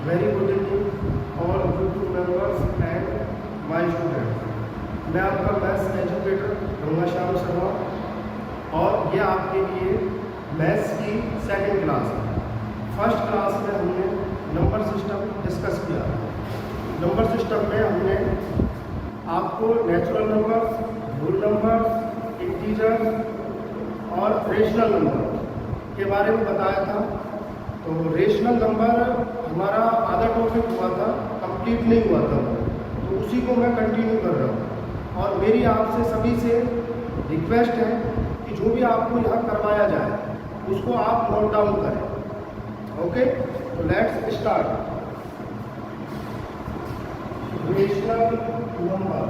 Very good evening all YouTube members and my students. मैं आपका maths educator गंगाश्याम Sharma और ये आपके लिए मैथ्स की सेकंड क्लास है। फर्स्ट क्लास में हमने नंबर सिस्टम डिस्कस किया। नंबर सिस्टम में हमने आपको natural number, whole number, integer और रेशनल नंबर के बारे में बताया था। तो रेशनल नंबर हमारा आधा टॉपिक हुआ था, कंप्लीट नहीं हुआ था, तो उसी को मैं कंटिन्यू कर रहा हूँ। और मेरी आपसे सभी से रिक्वेस्ट है कि जो भी आपको यहाँ करवाया जाए उसको आप नोट डाउन करें। ओके, तो let's start. Rational number,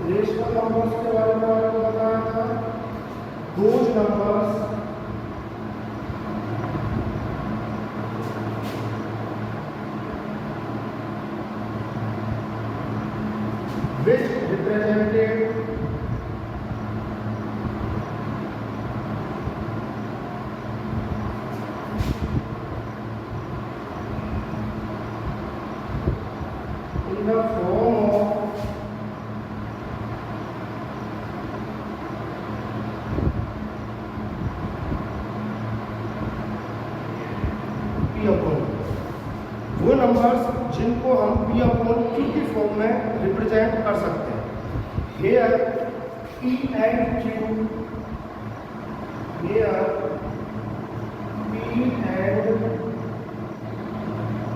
rational numbers के बारे में आपको बताया था। Those numbers which represented in the form of P upon, वो नंबर्स जिनको हम P अपॉन Q की फॉर्म में रिप्रेजेंट कर सकते हैं। Here P and Q, here P and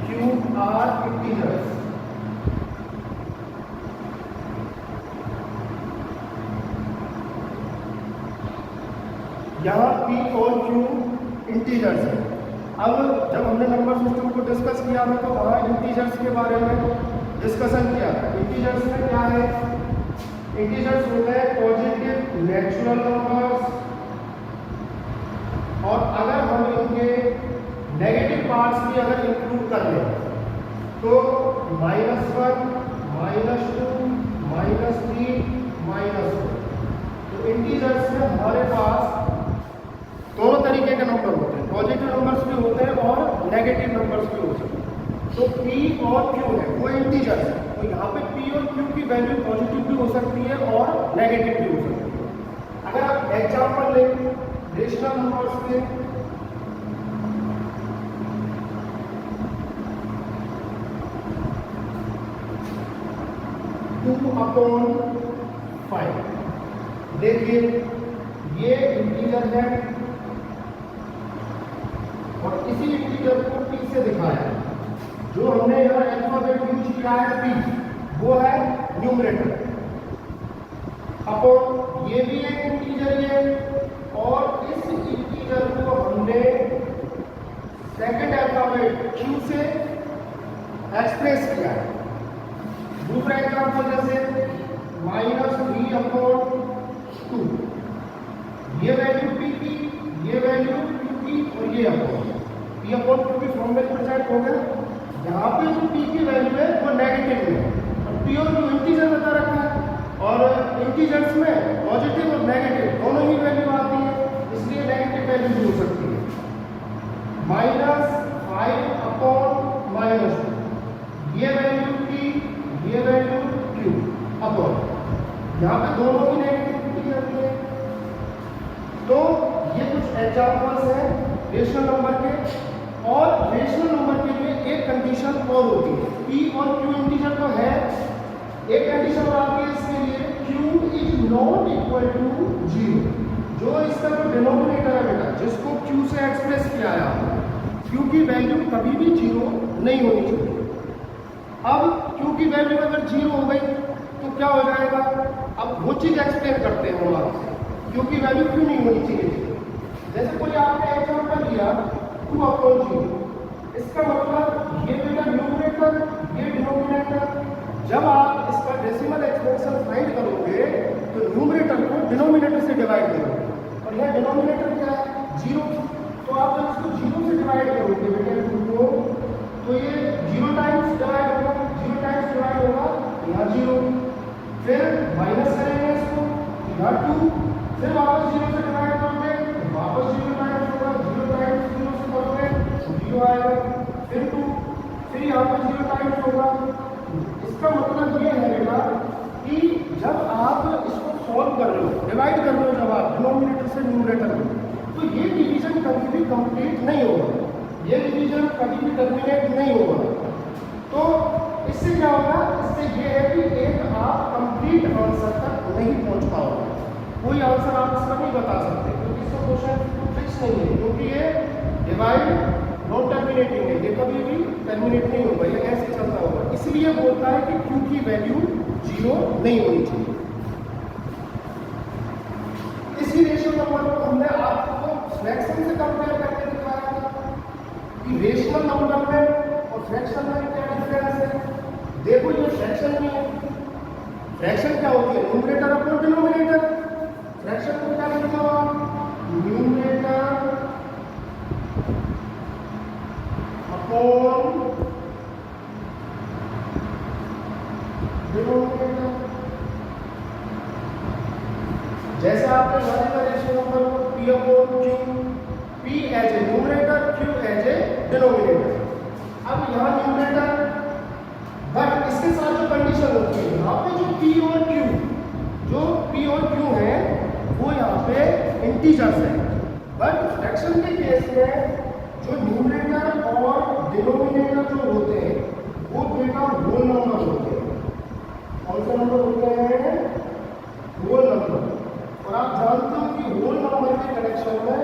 Q are integers. यहाँ P और Q इंटीजर्स है। अब जब हमने नंबर सिस्टम को डिस्कस किया था तो वहाँ इंटीजर्स के बारे में डिस्कशन किया था। इंटीजर्स में क्या है? इंटीजर्स होते हैं पॉजिटिव नेचुरल नंबर्स, और अगर हम इनके नेगेटिव पार्ट्स भी अगर इंक्लूड कर लें तो -1, -2, -3, -4। तो इंटीजर्स में हमारे पास दोनों तरीके के नंबर होते हैं, पॉजिटिव नंबर्स भी होते हैं और नेगेटिव नंबर्स भी होते हैं। तो P और Q है वो इंटीजर्स है, तो यहाँ पे P और Q की वैल्यू पॉजिटिव भी हो सकती है और नेगेटिव भी हो सकती है। अगर आप एग्जांपल लें रेशनल नंबर्स के, टू अपॉन 5, देखिए ये इंटीजर है और इसी इंटीजर को P से दिखाया है। जो हमने यहाँ अल्फाबेट यूज किया है P, वो है न्यूमरेटर। अपॉन ये भी एक इंटीजर है और इस इंटीजर को हमने सेकंड अल्फाबेट Q से एक्सप्रेस किया है। दूसरा एग्जांपल जैसे -3 अपॉन 2, ये वैल्यू P की, ये वैल्यू Q की और ये अपॉन P अपॉन Q की फॉर्म में रिप्रेजेंट हो गया। यहाँ पे जो P की वैल्यू है वो नेगेटिव है और P और Q इंटीजर बता रखा है, और इंटीजर्स में पॉजिटिव और नेगेटिव दोनों ही वैल्यू आती है, इसलिए नेगेटिव वैल्यू भी हो सकती है। -5 अपॉन -2, ये वैल्यू P, ये वैल्यू Q अपॉन, यहाँ पे दोनों ही नेगेटिविटी आती है। तो ये कुछ एग्जांपल्स हैं रेशनल नंबर के। और रेशनल नंबर के लिए एक कंडीशन और होती है, P और Q इंटीजर तो है, एक कंडीशन और आती है इसके लिए, Q is not equal to 0। जो इसका जो डिनोमिनेटर है बेटा, जिसको Q से एक्सप्रेस किया है आपने, Q की वैल्यू कभी भी 0 नहीं होनी चाहिए। अब Q की वैल्यू अगर 0 हो गई तो क्या हो जाएगा? अब वो चीज एक्सप्लेन करते हैं हम आपसे, Q की वैल्यू क्यों नहीं होनी चाहिए। जैसे कोई आपने एग्जांपल दिया 2 अपॉन 0, इसका मतलब ये बेटा न्यूमरेटर, ये डिनोमिनेटर। जब आप इसका डेसिमल एक्सप्रेशन फाइंड करोगे तो न्यूमरेटर को डिनोमिनेटर से डिवाइड करोगे, और यह डिनोमिनेटर क्या है? 0। तो आप जब इसको 0 से डिवाइड करोगे बेटा 2 को, तो ये 0 टाइम्स डिवाइड होगा, 0 टाइम्स डिवाइड होगा, यहाँ 0। फिर माइनस करेंगे इसको या 2, फिर वापस 0 से डिवाइड करोगे तो वापस 0 टाइम्स होगा, 0 टाइम्स 0 से करोगे तो 0 आएगा, फिर 2, फिर यहाँ पे 0 टाइम्स होगा। इसका मतलब ये है बेटा कि जब आप इसको सॉल्व कर रहे हो, डिवाइड कर रहे हो जब आप डिनोमिनेटर से न्यूमरेटर में, तो ये डिवीजन कभी भी कंप्लीट नहीं होगा, ये डिवीजन कभी भी टर्मिनेट नहीं होगा। तो इससे क्या होगा, इससे ये है कि एक आप कंप्लीट आंसर तक नहीं पहुंच पाओगे, कोई आंसर आप इसका नहीं बता सकते क्योंकि इसका क्वेश्चन फिक्स नहीं है, क्योंकि ये डिवाइड नॉन टर्मिनेटिंग है, ये कभी भी टर्मिनेट नहीं होगा, ये ऐसे चलता होगा। इसलिए बोलता है कि Q की वैल्यू 0 नहीं होनी चाहिए। इसी रेशियो नंबर को हमने आपको फ्रैक्शन से कंपेयर करके दिखाया था कि रेशनल नंबर में और फ्रैक्शन में क्या डिफरेंस है। देखो ये फ्रैक्शन नहीं है, फ्रैक्शन क्या होती है, न्यूमरेटर अपॉन डिनोमिनेटर। फ्रैक्शन को क्या लिखते हो आप, न्यूमरेटर अपॉन डिनोमिनेटर। जैसे आपने हमारे का रेशियो नंबर को P upon Q, P as a numerator, Q as a denominator. अब यहाँ न्यूमरेटर, बट इसके साथ जो कंडीशन होती है यहाँ पे जो P और Q है वो यहाँ पे इंटीजर्स है, बट फ्रैक्शन के केस में जो न्यूमरेटर और डिनोमिनेटर जो होते हैं वो बेटा होल नंबर होते हैं। कौन से नंबर होते हैं, होल नंबर। और आप जानते हो कि होल नंबर के कनेक्शन में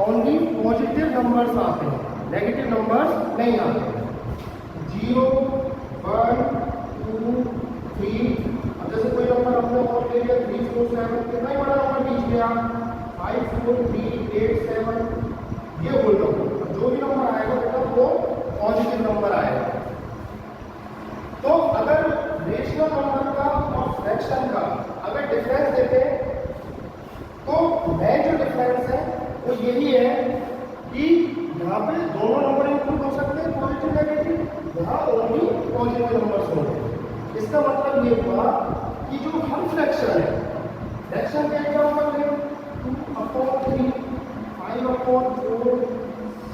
ओनली पॉजिटिव नंबर्स आते हैं, नेगेटिव नंबर्स नहीं आते। 0, 1, 2, 3, अब जैसे कोई नंबर हमने और ले लिया 3, 4, 7, कितना ही बड़ा नंबर लीजिए गया 5, 4, 3, 8, 7, ये होल नंबर। जो भी नंबर आएगा बेटा वो पॉजिटिव नंबर आएगा। तो अगर रेशनल नंबर का और फ्रैक्शन का अगर डिफरेंस देखें तो मेन जो डिफरेंस है वो यही है कि यहाँ पे दोनों नंबर इंक्लूड हो सकते हैं, पॉजिटिव नेगेटिव, यहाँ ओनली पॉजिटिव नंबर्स होंगे। इसका मतलब ये हुआ कि जो हम फ्रैक्शन है, फ्रैक्शन के एग्जाम्पल है 2/3, 5/4,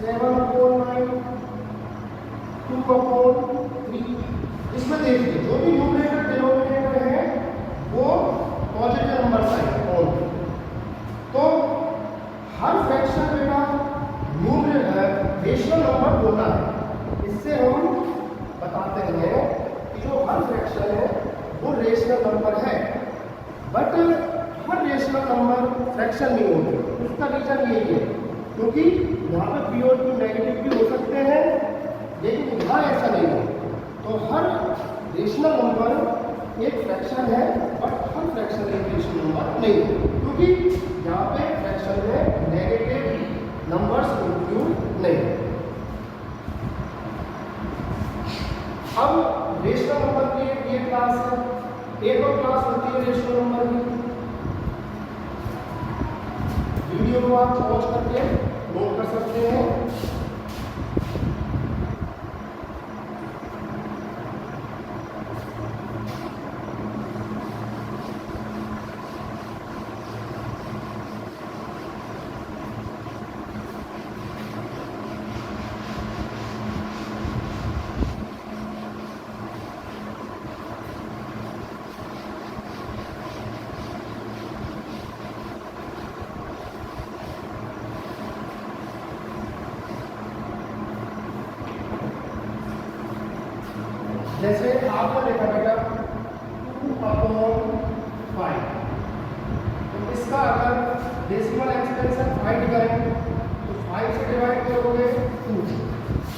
7/9, 2/3। इसमें देखिए जो भी न्यूमरेटर डिनोमिनेटर है वो पॉजिटिव नंबर्स आएंगे। तो हर फ्रैक्शन बेटा रेशनल नंबर होता है। इससे हम बताते हैं कि जो हर फ्रैक्शन है वो रेशनल नंबर है, but her rational number fraction नहीं होते। उसका रीजन यही है क्योंकि यहाँ पे P और Q नेगेटिव भी हो सकते हैं, लेकिन यहाँ ऐसा नहीं है। तो हर रेशनल नंबर एक फ्रैक्शन है, बट हर फ्रैक्शन एक रेशनल नंबर नहीं है, क्योंकि यहाँ पे फ्रैक्शन में नेगेटिव नंबर्स इंक्लूड नहीं। अब रेशनल नंबर की ये क्लास है, एक और क्लास होती है रेशनल नंबर की। वीडियो को आप पॉज करके नोट कर सकते हैं। जैसे आपने देखा बेटा 2/5, तो इसका अगर डेसिमल एक्सपेंशन फाइंड करें तो 5 से डिवाइड करोगे 2,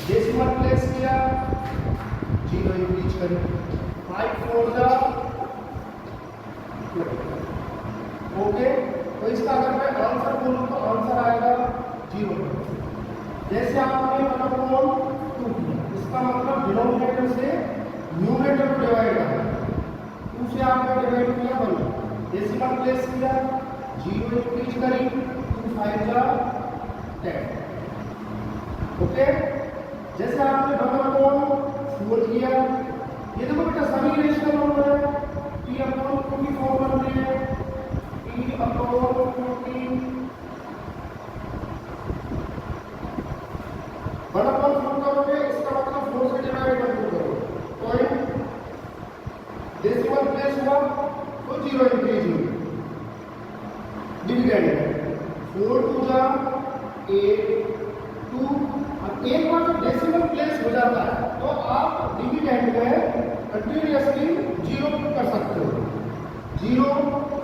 डेसिमल प्लेस किया 0 इंक्रीज करें, 5 4 जा ओके। तो इसका अगर मैं आंसर बोलूँ तो आंसर आएगा 0। जैसे आपने 1/2 किया, इसका मतलब डिनोमिनेटर से न्यूमरेटर को डिवाइड करना, 2 से आपने डिवाइड किया 1, डेसिमल प्लेस किया 0 इंक्रीज करी 2 5 जा 10 ओके। जैसे आपने 1/4 किया, ये देखो बेटा सभी रेशनल नंबर है, P/Q की फॉर्म बन रही है, P 1/4 करोगे, इसका मतलब 4 से डिवाइड कर दो, पॉइंट डेसिमल प्लेस हुआ तो 0 इंक्रीज हुई, डिविडेंड 4 2 जा 8 2। अब एक बार जब डेसिमल प्लेस हो जाता है तो आप डिविडेंड में कंटिन्यूअसली 0 कर सकते हो। 0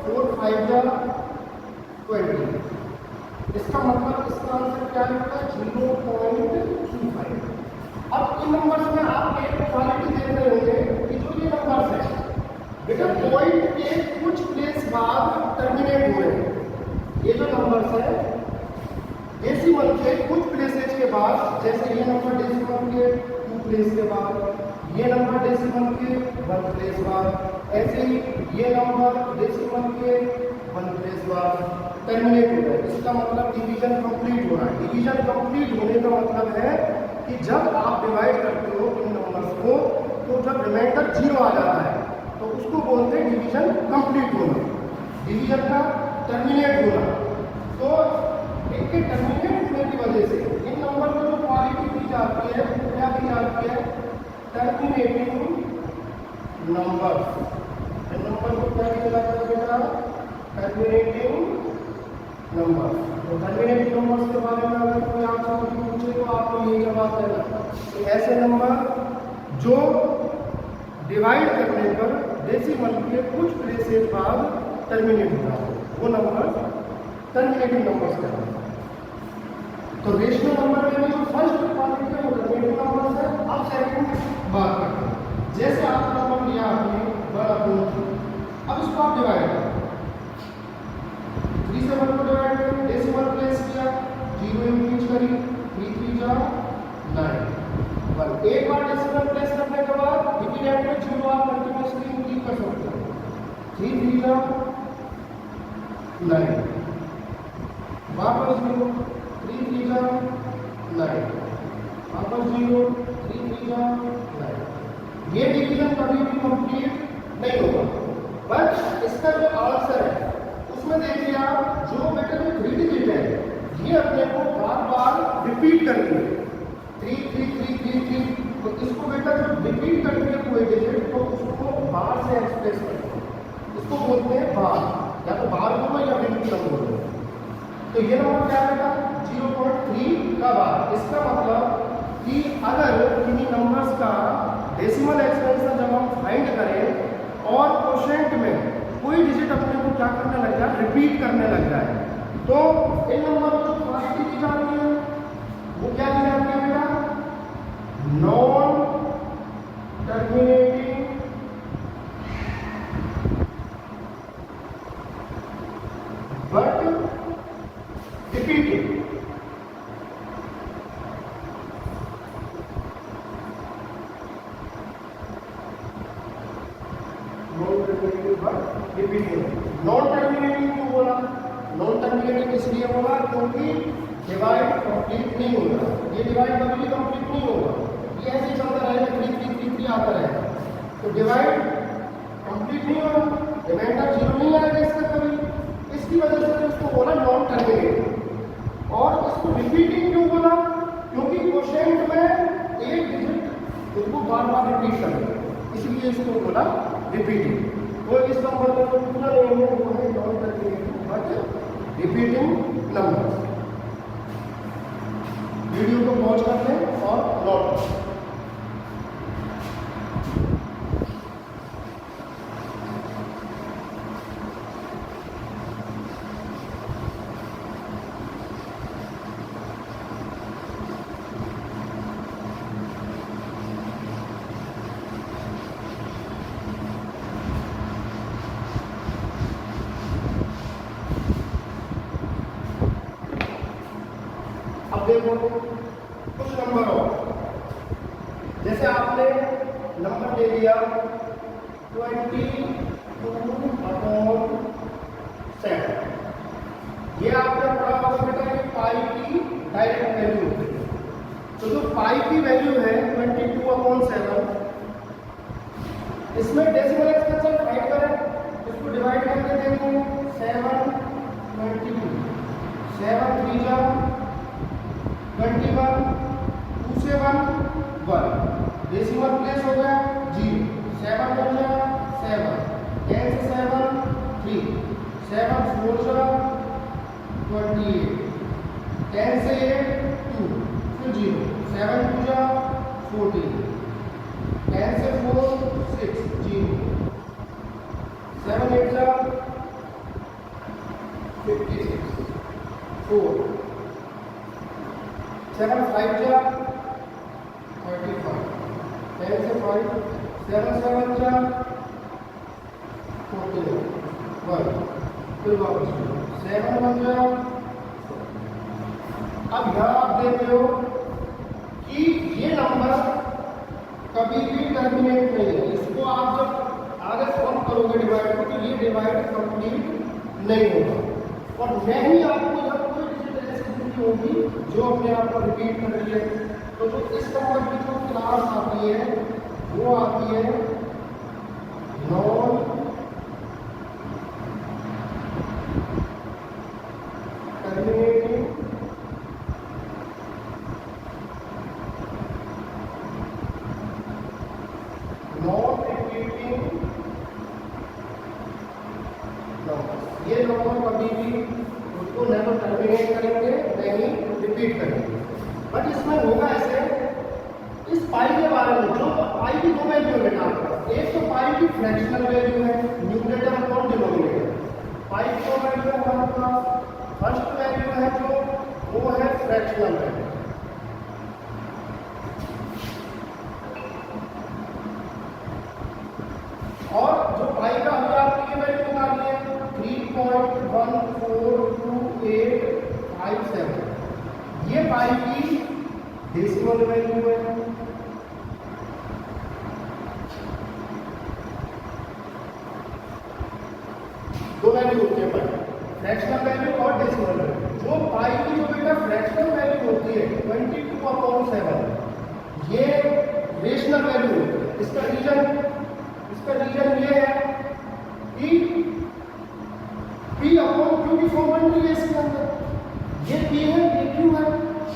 4 5 जा 20, इसका मतलब इसका आंसर क्या निकला 0.25। अब इन नंबर्स में आप एक क्वालिटी देख रहे होंगे कि जो ये नंबर्स है बेटा पॉइंट के कुछ प्लेस बाद टर्मिनेट हो रहे हैं। ये जो नंबर्स है डेसिमल के कुछ प्लेसेज के बाद, जैसे ये नंबर डेसिमल के 2 प्लेस के बाद, ये नंबर डेसिमल के 1 प्लेस बाद, ऐसे ही ये नंबर डेसिमल के 1 प्लेस बाद टर्मिनेट हो रहा है। इसका मतलब डिवीजन कंप्लीट हो रहा है। डिवीजन कंप्लीट होने का मतलब है कि जब आप डिवाइड करते हो इन नंबर्स को तो जब रिमाइंडर 0 आ जाता है तो उसको बोलते हैं डिवीजन कंप्लीट होना, डिवीजन का टर्मिनेट होना। तो इनके टर्मिनेट होने की वजह से इन नंबर को जो क्वालिटी दी जाती है क्या दी जाती है, टर्मिनेटिंग नंबर। इन नंबर को क्या दिया जाता है बेटा, टर्मिनेटिंग नंबर। तो टर्मिनेटिंग नंबर्स के बारे में अगर कोई आपसे पूछे तो आपको यही जवाब देना कि ऐसे नंबर जो डिवाइड करने पर डेसिमल के कुछ प्लेसेज बाद टर्मिनेट होता है वो नंबर टर्मिनेटिंग नंबर्स कहलाते हैं। तो रेशनल नंबर में जो फर्स्ट क्वालिटी है वो टर्मिनेटिंग नंबर्स है। अब सेकंड बात करते हैं, जैसे आप नंबर लिया आपने 1/2, अब इसको आप डिवाइड करें, 3 से 1 को डिवाइड करें, डेसिमल प्लेस किया, 0 इंक्रीज करी, 3 3 जा 9 1। एक बार डेसिमल प्लेस करने के बाद डिविडेंड में 0 आप कंटिन्यूअसली इंक्रीज कर सकते हो, 3 3 जा 9 वापस 0 3 3 जा 9 वापस 0 3 3 जा 9। ये डिवीजन कभी भी कंप्लीट नहीं होगा। बट इसका जो आंसर है उसमें देखिए आप जो बेटा जो 3 डिजिट है ये अपने को बार बार रिपीट करनी है, 3 3 3 3 3। तो इसको बेटा जब रिपीट करनी है कोई डिजिट तो उसको बार से एक्सप्रेस करते हैं, इसको बोलते हैं बार, या तो बार बोलो या रिपीट बोलो। तो ये नंबर क्या आएगा 0.3 का बार। इसका मतलब कि अगर किन्हीं नंबर्स का डेसिमल एक्सपेंशन जब हम फाइंड करें और क्वोशिएंट में कोई डिजिट अपने को क्या करने लग जाए, रिपीट करने लग जाए, तो इन नंबर को जो क्वालिटी दी जाती है वो क्या दी जाती है बेटा, non terminating but repeating. Non terminating क्यों बोला, नॉन टर्मिनेटिंग इसलिए बोला क्योंकि डिवाइड कंप्लीट नहीं होगा, ये डिवाइड कभी भी कंप्लीट नहीं होगा, ये ऐसे ही चलता रहेगा, 3 3 3 3 आता रहेगा। तो डिवाइड कंप्लीट नहीं होगा, रिमाइंडर 0 नहीं आएगा इसका कभी, इसकी वजह से इसको बोला नॉन टर्मिनेटिंग। और इसको रिपीटिंग क्यों बोला, क्योंकि क्वोशिएंट में एक डिजिट उसको बार बार रिपीट करेगा, इसलिए इसको बोला रिपीटिंग। तो इस नंबर में जो पूरा नहीं है वो है non terminating but repeating number. Video को पॉज कर लें और नोट करें। देखो कुछ नंबर हो, जैसे आपने नंबर ले लिया 22/7, ये आपने पढ़ा होगा बेटा कि पाई की डायरेक्ट वैल्यू होती है। तो जो पाई की वैल्यू है 22/7, इसमें डेसिमल एक्सपेंशन फाइंड करें, इसको डिवाइड करके देखें 7 + 22, 7 3 जा 21, 2 से 1, डेसिमल प्लेस हो गया 0, 7 बन जा 7, 10 से 7 3, 7 4 जा 28, 10 से 8 2, फिर 0, 7 2 जा 14, 10 से 4 6 0, 7 8 जा 56, 4, 7 5 जा 35, 10 से 5, 7 7 जा 41, 1, फिर वापस 7 1 जा। अब यहाँ आप देख रहे हो कि ये नंबर कभी भी टर्मिनेट नहीं है। इसको आप जब आगे सॉल्व करोगे डिवाइड को तो ये डिवाइड कंप्लीट नहीं होगा और मैं ही आपको जब कोई डिजिट ऐसी स्थिति होगी जो अपने आप को रिपीट कर रही है तो जो इस नंबर की जो क्लास आती है वो आती है non terminating non repeating number. ये नंबर कभी भी उसको न तो टर्मिनेट करेंगे न ही रिपीट करेंगे। बट इसमें होगा ऐसे, इस पाई के बारे में जो पाई की दो वैल्यू है बेटा, एक तो पाई की फ्रैक्शनल वैल्यू है न्यूमरेटर और डिनोमिनेटर। पाई की दो वैल्यू है हमारे पास, फर्स्ट वैल्यू है जो वो है फ्रैक्शनल वैल्यू और जो पाई का हमने आपके लिए वैल्यू निकाली है 3.142857, ये पाई की डेसिमल वैल्यू है। दो वैल्यू होती है पाई, फ्रैक्शनल वैल्यू और डेसिमल वैल्यू। जो पाई की जो बेटा फ्रैक्शनल वैल्यू होती है 22/7, ये रेशनल वैल्यू होती है। इसका रीजन ये है कि P/Q की फॉर्म बन रही है इसके अंदर, ये P है ये Q है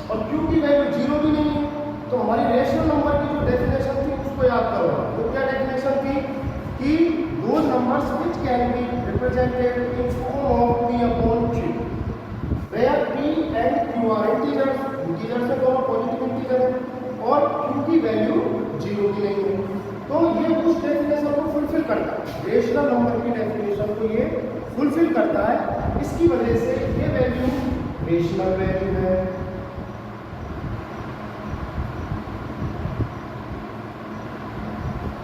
और Q की वैल्यू 0 भी नहीं है। तो हमारी रेशनल नंबर की जो डेफिनेशन थी उसको याद करो। तो क्या डेफिनेशन थी कि those numbers which can be represented in form of P/Q, where P and Q are integers, integer से दोनों पॉजिटिव इंटीजर है और Q की वैल्यू 0 की नहीं है। तो ये उस डेफिनेशन को फुलफिल करता है, रेशनल नंबर की डेफिनेशन को ये फुलफिल करता है। इसकी वजह से ये वैल्यू रेशनल वैल्यू है।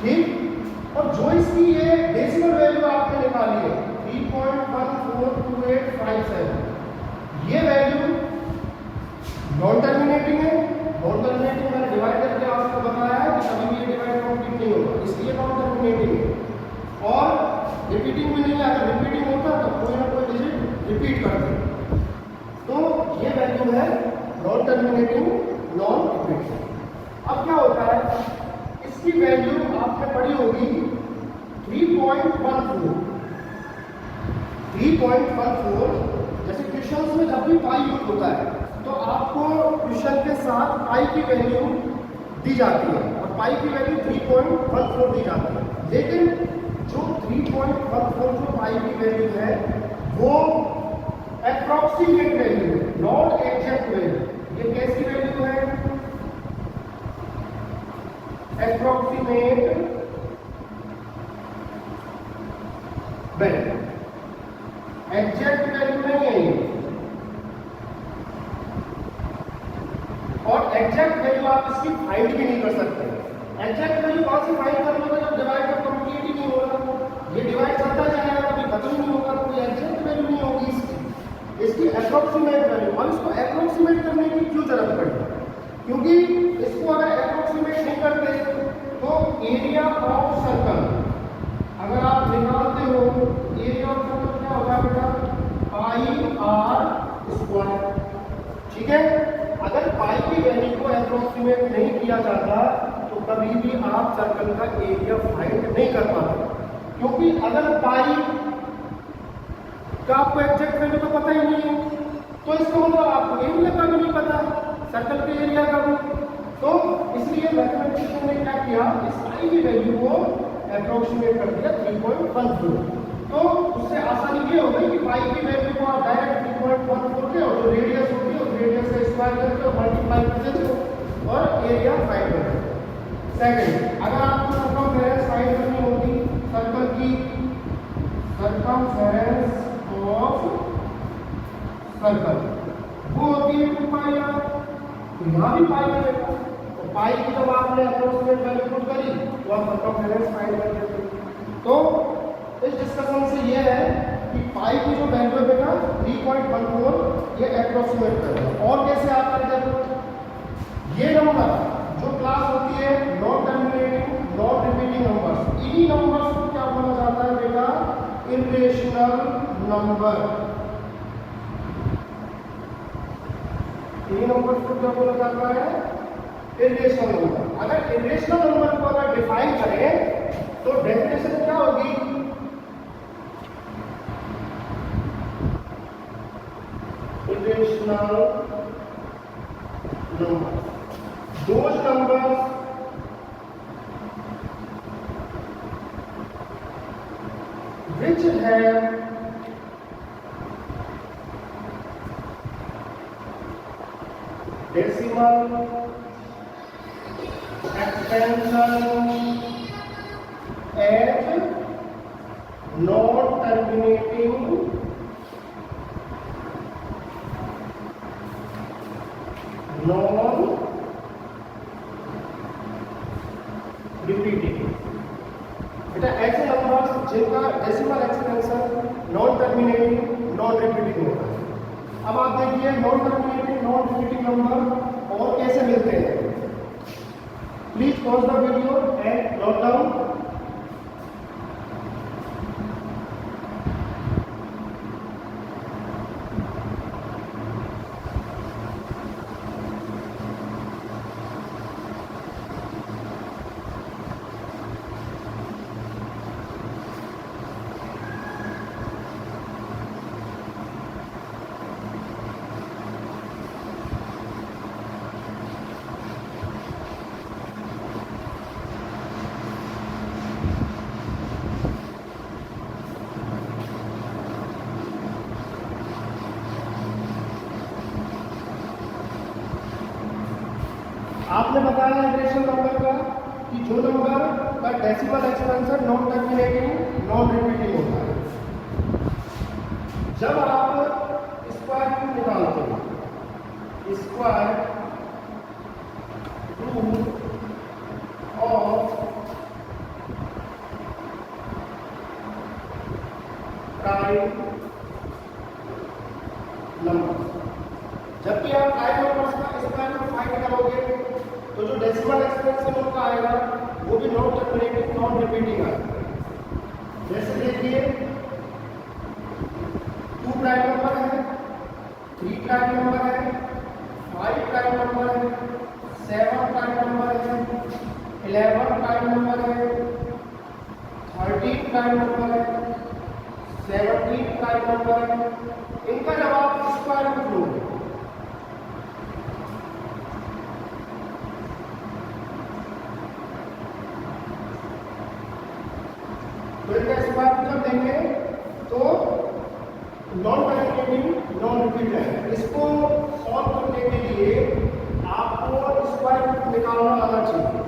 ठीक, और जो इसकी ये डेसिमल वैल्यू आपने निकाली है 3.142857, ये वैल्यू नॉन टर्मिनेटिंग है। नॉन टर्मिनेटिंग मैंने डिवाइड करके आपको बताया है कि कभी भी ये डिवाइड कंप्लीट नहीं होगा, इसलिए नॉन टर्मिनेटिंग है और रिपीटिंग भी नहीं है। अगर रिपीटिंग होता तो कोई ना कोई डिजिट रिपीट करते। तो ये वैल्यू है नॉन टर्मिनेटिंग नॉन रिपीटिंग। अब क्या होता है, इसकी वैल्यू आपने पढ़ी होगी 3.14। जैसे क्वेश्चंस में जब भी पाई यूज होता है तो आपको क्वेश्चन के साथ पाई की वैल्यू दी जाती है और पाई की वैल्यू 3.14 दी जाती है। लेकिन जो 3.14 जो पाई की वैल्यू है वो अप्रॉक्सीमेट वैल्यू है, नॉट एग्जैक्ट वैल्यू। ये कैसी वैल्यू है? अप्रॉक्सीमेट वैल्यू, एग्जैक्ट वैल्यू नहीं है ये। और एग्जैक्ट वैल्यू आप इसकी फाइंड भी नहीं कर सकते। एग्जैक्ट वैल्यू कौन सी फाइंड कर लोगे जब डिवाइड का कंप्लीट ही नहीं होगा, ये डिवाइड चलता जाएगा कभी खत्म ही नहीं होगा, तो कोई एग्जैक्ट वैल्यू नहीं होगी इसकी अप्रोक्सीमेट वैल्यू। और इसको अप्रोक्सीमेट करने की क्यों जरूरत पड़ी? क्योंकि इसको अगर अप्रोक्सीमेट नहीं करते तो एरिया ऑफ सर्कल अगर आप निकालते हो, एरिया ऑफ सर्कल क्या होगा बेटा? पाई आर स्क्वायर। ठीक है, अगर पाई की वैल्यू को अप्रोक्सीमेट नहीं किया जाता तो कभी भी आप सर्कल का एरिया फाइंड नहीं कर पाते। क्योंकि अगर पाई तो आपको एग्जैक्ट वैल्यू तो पता ही नहीं है, तो इसका मतलब आपको एरिया का भी नहीं पता, सर्कल के एरिया का भी। तो इसलिए मैथमेटिशियन ने क्या किया, इस आई की वैल्यू को अप्रोक्सीमेट कर दिया 3.14। तो उससे आसानी ये हो गई कि पाई की वैल्यू को आप डायरेक्ट 3.14 के और जो रेडियस होती है उस रेडियस से स्क्वायर करके और मल्टीप्लाई कर देते हो और एरिया फाइंड कर देते हो। सेकंड, अगर आपको सर्कमफेरेंस फाइंड करनी होगी सर्कल की, सर्कमफेरेंस ऑफ सर्कल वो होती है 2 पाई आर, तो यहाँ भी पाई है बेटा, तो पाई की जब आपने अप्रोक्सीमेट वैल्यू पुट करी तो आप सर्कमफेरेंस फाइंड कर देते हो। तो इस डिस्कशन से ये है कि पाई की जो वैल्यू है बेटा 3.14 ये अप्रोक्सीमेट कर रहे हैं। और कैसे आप करते हो, ये नंबर जो क्लास होती है non terminating non repeating numbers, इन्हीं नंबर्स को क्या बोला जाता है बेटा, इरेशनल नंबर। इन्हीं नंबर्स को क्या बोला जाता है, इरेशनल नंबर। अगर इरेशनल नंबर को अगर डिफाइन करें तो डेफिनेशन क्या होगी, irrational number those numbers which have decimal extension as non-terminating repeating. बेटा ऐसे नंबर्स जिनका decimal extension non terminating non repeating होता है। अब आप देखिए non terminating non repeating number और कैसे मिलते हैं। Please pause the video and note down. आपने बताया इरेशनल नंबर का कि जो नंबर का decimal expansion non terminating non repeating होता है। जब आप स्क्वायर रूट निकालते हो, square root of prime number, जब भी आप प्राइम नंबर्स का स्क्वायर रूट फाइंड करोगे तो जो डेसिमल एक्सपेंशन उनका आएगा वो भी नॉन टर्मिनेटिंग नॉन रिपीटिंग आएगा। जैसे देखिए 2 प्राइम नंबर है, 3 प्राइम नंबर है, 5 प्राइम नंबर है, 7 प्राइम नंबर है, 11 प्राइम नंबर है, 13 प्राइम नंबर है, 17 प्राइम नंबर है। इनका जब आप स्क्वायर रूट लोगे तो इनका स्क्वायर रूट जब देंगे तो नॉन टर्मिनेटिंग नॉन रिपीट है। इसको सॉल्व करने के लिए आपको स्क्वायर रूट निकालना आना चाहिए।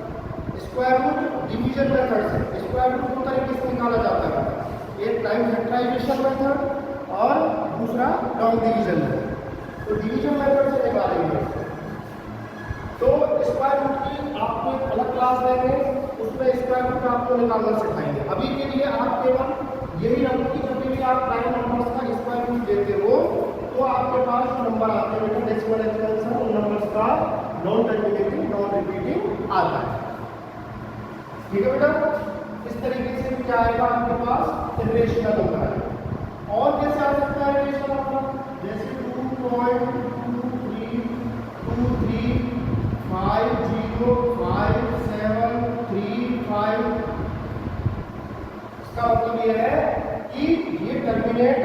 स्क्वायर रूट डिवीजन मेथड से स्क्वायर रूट 2 तरीके से निकाला जाता है, एक टाइम फैक्टराइजेशन मेथड और दूसरा लॉन्ग डिवीजन मेथड। तो डिवीजन मेथड से निकालेंगे तो स्क्वायर रूट की आपको एक अलग क्लास देंगे, उसमें स्क्वायर रूट आपको निकालना सिखाएंगे। अभी के लिए आप केवल यही रखो कि जब भी आप प्राइम नंबर्स का स्क्वायर रूट देते हो तो आपके पास नंबर आते हैं डेसिमल एक्सपेंशन उन नंबर्स का नॉन टर्मिनेटिंग नॉन रिपीटिंग आता है। ठीक है बेटा, इस तरीके से क्या आएगा आपके पास इरेशनल नंबर आएगा। और कैसे आ सकता है इरेशनल नंबर, जैसे 2.232350735। इसका मतलब ये है कि ये टर्मिनेट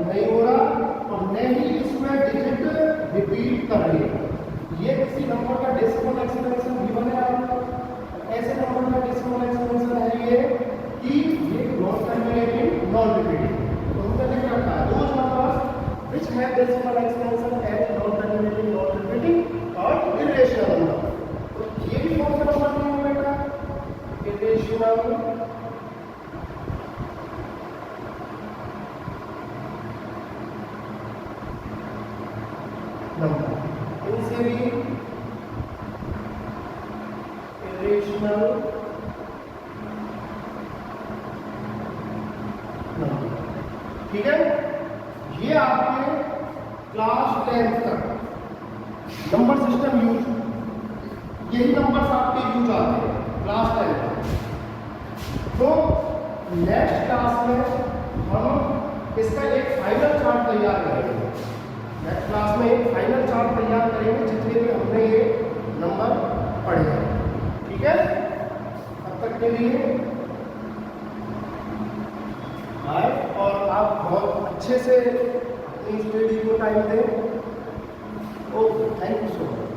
नहीं रीड कर रही है। ये किसी नंबर का डेसिमल एक्सपेंशन गिवन है आपको, ऐसे नंबर का डेसिमल एक्सपेंशन है ये कि ये नॉन टर्मिनेटिंग नॉन रिपीटिंग। तो हमने लिख रखा है those numbers which have decimal expansion as non terminating non repeating और इरेशनल नंबर। तो ये भी कौन सा नंबर नहीं है बेटा, इरेशनल नंबर। इनसे भी इरेशनल नंबर, ठीक है। ये आपके क्लास 10 तक नंबर सिस्टम यूज, यही नंबर्स आपके यूज आते हैं क्लास 10 तक। तो नेक्स्ट क्लास में हम इसका एक फाइनल चार्ट तैयार करेंगे। नेक्स्ट क्लास में एक फाइनल चार्ट तैयार करेंगे जितने भी हमने ये नंबर पढ़े हैं, ठीक है। तब तक के लिए बाय, और आप बहुत अच्छे से अपनी स्टडी को टाइम दें। Okay, thank you so much.